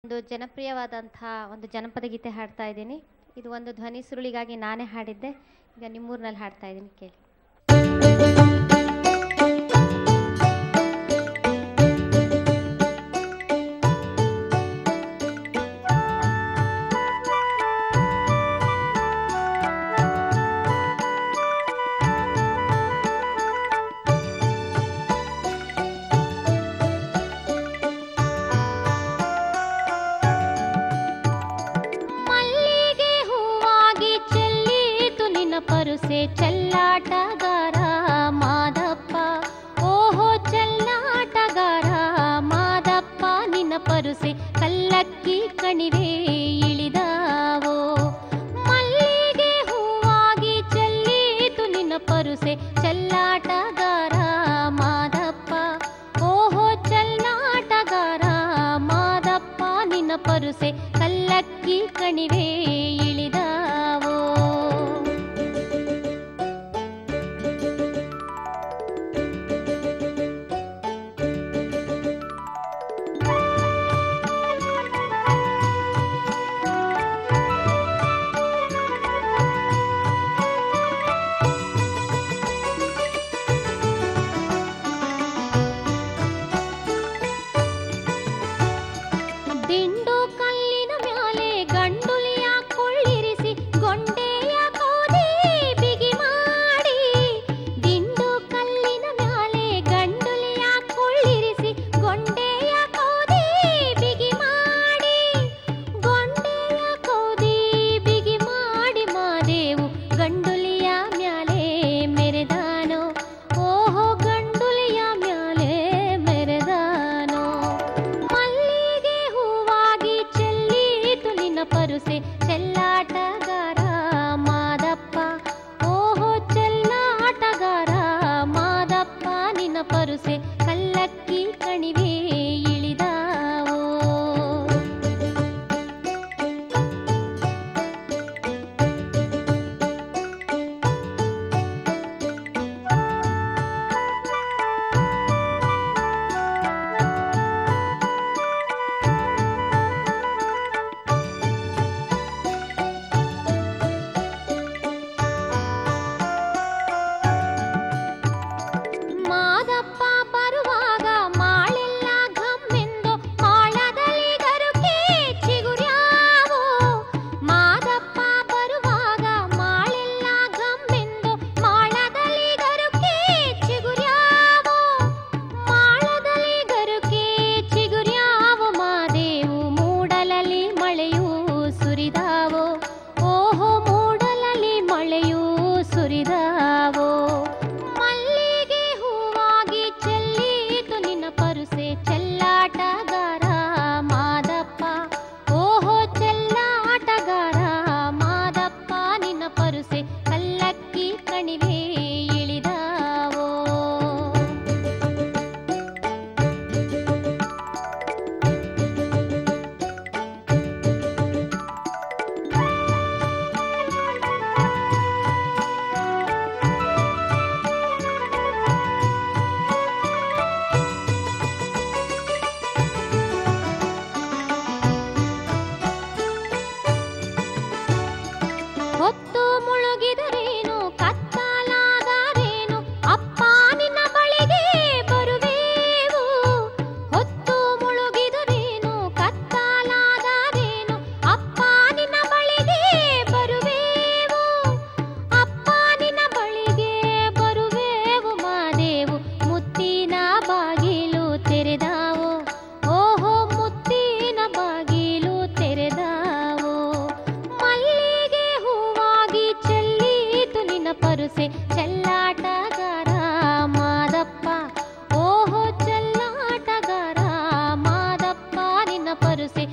ಒಂದು ಜನಪ್ರಿಯವಾದಂತಹ ಒಂದು ಜನಪದ ಗೀತೆ ಹಾಡ್ತಾ ಇದ್ದೀನಿ. ಇದು ಒಂದು ಧ್ವನಿ ಸುರುಳಿಗಾಗಿ ನಾನೇ ಹಾಡಿದ್ದೆ. ಈಗ ನಿಮ್ಮೂರಿನಲ್ಲಿ ಹಾಡ್ತಾ ಇದ್ದೀನಿ, ಕೇಳಿ. ಪರುಸೆ ಚೆಲ್ಲಾಟಗಾರ ಮಾದಪ್ಪ, ಓಹೋ ಚೆಲ್ಲಾಟಗಾರ ಮಾದಪ್ಪ, ನಿನ್ನ ಪರುಸೆ ಕಲ್ಲಕ್ಕಿ ಕಣಿವೆ ಇಳಿದಾವೋ. ಮಲ್ಲಿಗೆ ಹೂವಾಗಿ ಚೆಲ್ಲೀತು ನಿನ್ನ ಪರುಸೆ ಚೆಲ್ಲಾಟಗಾರ ಮಾದಪ್ಪ, ಓಹೋ ಚೆಲ್ಲಾಟಗಾರ ಮಾದಪ್ಪ, ನಿನ್ನ ಪರುಸೆ ಕಲ್ಲಕ್ಕಿ ಕಣಿವೆ ಇಳಿದಾವೋ. ದಿಂಡು ಕಲ್ಲಿನ ಮ್ಯಾಲೆ ಗಂಡುಲಿಯ ಕೊಳ್ಳಿರಿಸಿ ಗೊಂಡೆಯ ಕೋದಿ ಬಿಗಿ ಮಾಡಿ, ದಿಂಡು ಕಲ್ಲಿನ ಮ್ಯಾಲೆ ಗಂಡುಲಿಯ ಕೊಳ್ಳಿರಿಸಿ ಗೊಂಡೆಯ ಕೋದಿ ಬಿಗಿ ಮಾಡಿ, ಗೊಂಡೆಯ ಕೋದಿ ಬಿಗಿ ಮಾಡಿ ಮಾದೇವು ಗಂಡುಲಿಯ ಮ್ಯಾಲೆ ಮೆರೆದಾನೋ, ಓಹೋ ಗಂಡುಲಿಯ ಮ್ಯಾಲೆ ಮೆರೆದಾನೋ. ಮಲ್ಲಿಗೆ ಹೂವಾಗಿ ಚೆಲ್ಲೀತು ನಿನ್ನ ಪರುಸೆ ಚೆಲ್ಲಾಟಗಾರ ಮಾದಪ್ಪ, ಓಹೋ ಚೆಲ್ಲಾಟಗಾರ ಮಾದಪ್ಪ, ನಿನ್ನ ಪರುಸೆ ಕಲ್ಲಕ್ಕಿ ಕಣಿವೆ ಇಳಿದಾವೋ. ಮಾದಪ್ಪ ಬರುವಾಗ ಮಾಳೆಲ್ಲ ಘಮ್ಮೆಂದು ಮಾಳದಲ್ಲಿ ಗರುಕೆ ಚಿಗುರ್ಯಾವೋ. ಮಾದಪ್ಪ ಬರುವಾಗ ಮಾಳೆಲ್ಲ ಘಮ್ಮೆಂದು ಮಾಳದಲ್ಲಿ ಗರುಕೆ ಚಿಗುರ್ಯಾವೋ, ಮಾಳದಲ್ಲಿ ಗರುಕೆ ಚಿಗುರ್ಯಾವೋ. ಮಾದೇವು ಮೂಡಲಲ್ಲಿ ಮಳೆಯೂ ಸುರಿದಾವೋ, ಓಹೋ ಮೂಡಲಲ್ಲಿ ಮಳೆಯೂ ಸುರಿದಾವೋ. ಮಲ್ಲಿಗೆ ಹೂವಾಗಿ ಚೆಲ್ಲೀತು ನಿನ್ನ ಪರುಸೆ ಚೆಲ್ಲಾಟಗಾರ ಮಾದಪ್ಪ, ಓಹೋ ಚೆಲ್ಲಾಟಗಾರ ಮಾದಪ್ಪ, ನಿನ್ನ ಪರುಸೆ ಕಲ್ಲಕ್ಕಿ ಕಣಿವೆ ಇಳಿದಾವೋ. ಹೊತ್ತು ಮುಳುಗಿದರೇನು ಕತ್ತಲಾದರೇನು ಅಪ್ಪ ನಿನ್ನ ಬಳಿಗೆ ಬರುವೆವು. ಹೊತ್ತು ಮುಳುಗಿದರೇನು ಕತ್ತಲಾದರೇನು ಅಪ್ಪ ನಿನ್ನ ಬಳಿಗೆ ಬರುವೆವು, ಅಪ್ಪ ನಿನ್ನ ಬಳಿಗೆ ಬರುವೆವು. ಮಾದೇವು ಮುತ್ತಿನ ಬಾಗಿಲು ತೆರೆದಾವೋ, ಓಹೋ ಮುತ್ತಿನ ಬಾಗಿಲು ತೆರೆದಾವೋ. ಮಲ್ಲಿಗೆ ಹೂವಾಗಿ ಚೆಲ್ಲೀತು ನಿನ್ನ ಪರುಸೆ ಚೆಲ್ಲಾಟಗಾರ ಮಾದಪ್ಪ, ಓಹೋ ಚೆಲ್ಲಾಟಗಾರ ಮಾದಪ್ಪ, ನಿನ್ನ ಪರುಸೆ